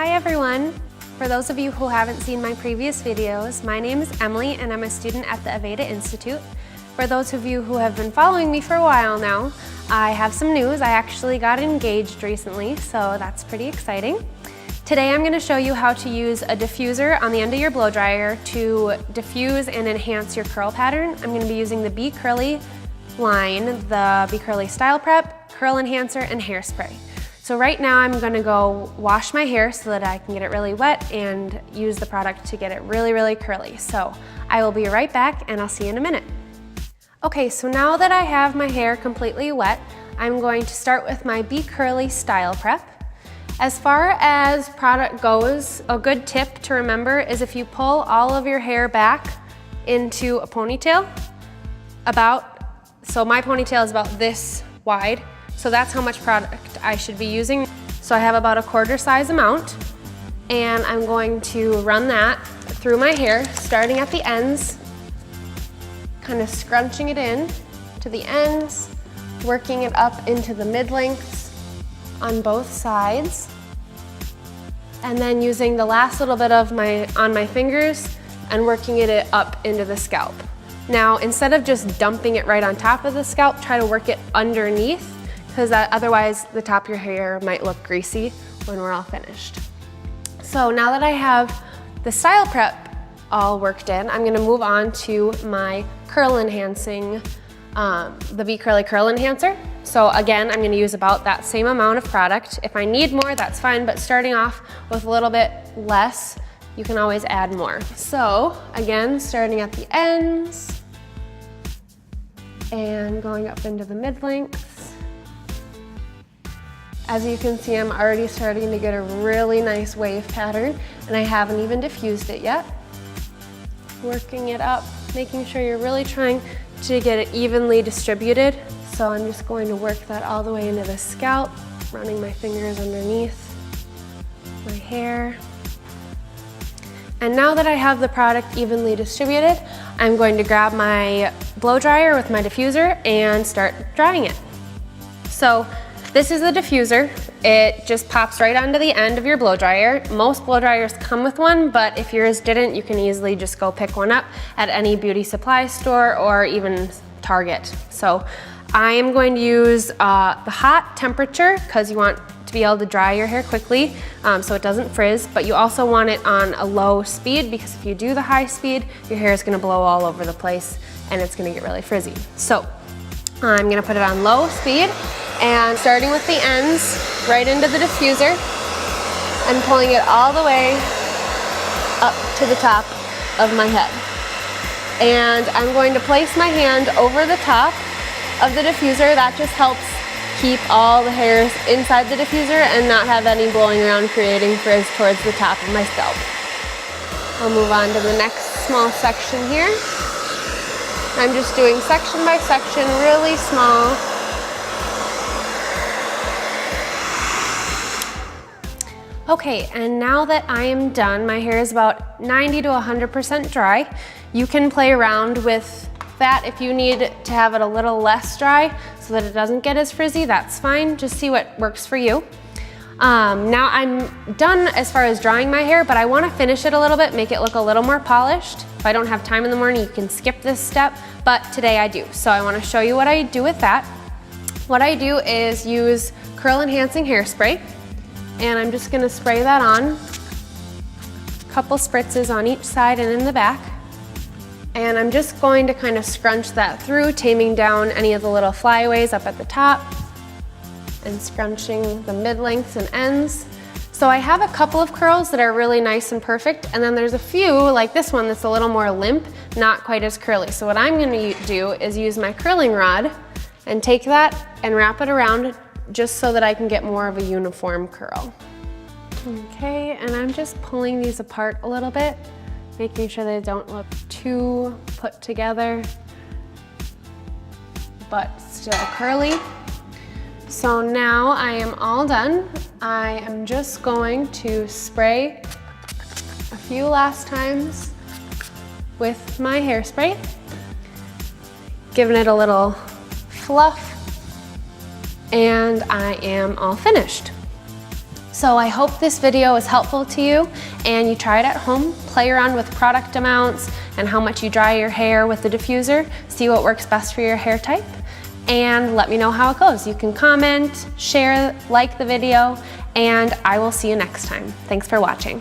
Hi everyone! For those of you who haven't seen my previous videos, my name is Emily and I'm a student at the Aveda Institute. For those of you who have been following me for a while now, I have some news. I actually got engaged recently, so that's pretty exciting. Today I'm going to show you how to use a diffuser on the end of your blow dryer to diffuse and enhance your curl pattern. I'm going to be using the Be Curly line, the Be Curly Style Prep, Curl Enhancer, and Hairspray. So right now I'm going to go wash my hair so that I can get it really wet and use the product to get it really curly. So I will be right back and I'll see you in a minute. Okay, so now that I have my hair completely wet, I'm going to start with my Be Curly Style Prep. As far as product goes, a good tip to remember is if you pull all of your hair back into a ponytail, so my ponytail is about this wide, so that's how much product I should be using. So I have about a quarter size amount, and I'm going to run that through my hair, starting at the ends, kind of scrunching it in to the ends, working it up into the mid-lengths on both sides, and then using the last little bit of on my fingers and working it up into the scalp. Now, instead of just dumping it right on top of the scalp, try to work it underneath, because otherwise the top of your hair might look greasy when we're all finished. So now that I have the style prep all worked in, I'm gonna move on to my curl enhancing, the Be Curly Curl Enhancer. So again, I'm gonna use about that same amount of product. If I need more, that's fine, but starting off with a little bit less, you can always add more. So again, starting at the ends and going up into the mid-lengths. As you can see, I'm already starting to get a really nice wave pattern, and I haven't even diffused it yet. Working it up, making sure you're really trying to get it evenly distributed. So I'm just going to work that all the way into the scalp, running my fingers underneath my hair. And now that I have the product evenly distributed, I'm going to grab my blow dryer with my diffuser and start drying it. So this is the diffuser. It just pops right onto the end of your blow dryer. Most blow dryers come with one, but if yours didn't, you can easily just go pick one up at any beauty supply store or even Target. So I am going to use the hot temperature because you want to be able to dry your hair quickly so it doesn't frizz, but you also want it on a low speed because if you do the high speed, your hair is gonna blow all over the place and it's gonna get really frizzy. So I'm gonna put it on low speed and starting with the ends right into the diffuser and pulling it all the way up to the top of my head. And I'm going to place my hand over the top of the diffuser. That just helps keep all the hairs inside the diffuser and not have any blowing around creating frizz towards the top of my scalp. I'll move on to the next small section here. I'm just doing section by section, really small. Okay, and now that I am done, my hair is about 90 to 100% dry. You can play around with that if you need to have it a little less dry so that it doesn't get as frizzy, that's fine. Just see what works for you. Now I'm done as far as drying my hair, but I want to finish it a little bit, make it look a little more polished. If I don't have time in the morning, you can skip this step, but today I do. So I want to show you what I do with that. What I do is use curl enhancing hairspray, and I'm just going to spray that on, a couple spritzes on each side and in the back. And I'm just going to kind of scrunch that through, taming down any of the little flyaways up at the top and scrunching the mid-lengths and ends. So I have a couple of curls that are really nice and perfect, and then there's a few, like this one, that's a little more limp, not quite as curly. So what I'm gonna do is use my curling rod and take that and wrap it around just so that I can get more of a uniform curl. Okay, and I'm just pulling these apart a little bit, making sure they don't look too put together, but still curly. So now I am all done. I am just going to spray a few last times with my hairspray, giving it a little fluff, and I am all finished. So I hope this video is helpful to you and you try it at home, play around with product amounts and how much you dry your hair with the diffuser, see what works best for your hair type, and let me know how it goes. You can comment, share, like the video, and I will see you next time. Thanks for watching.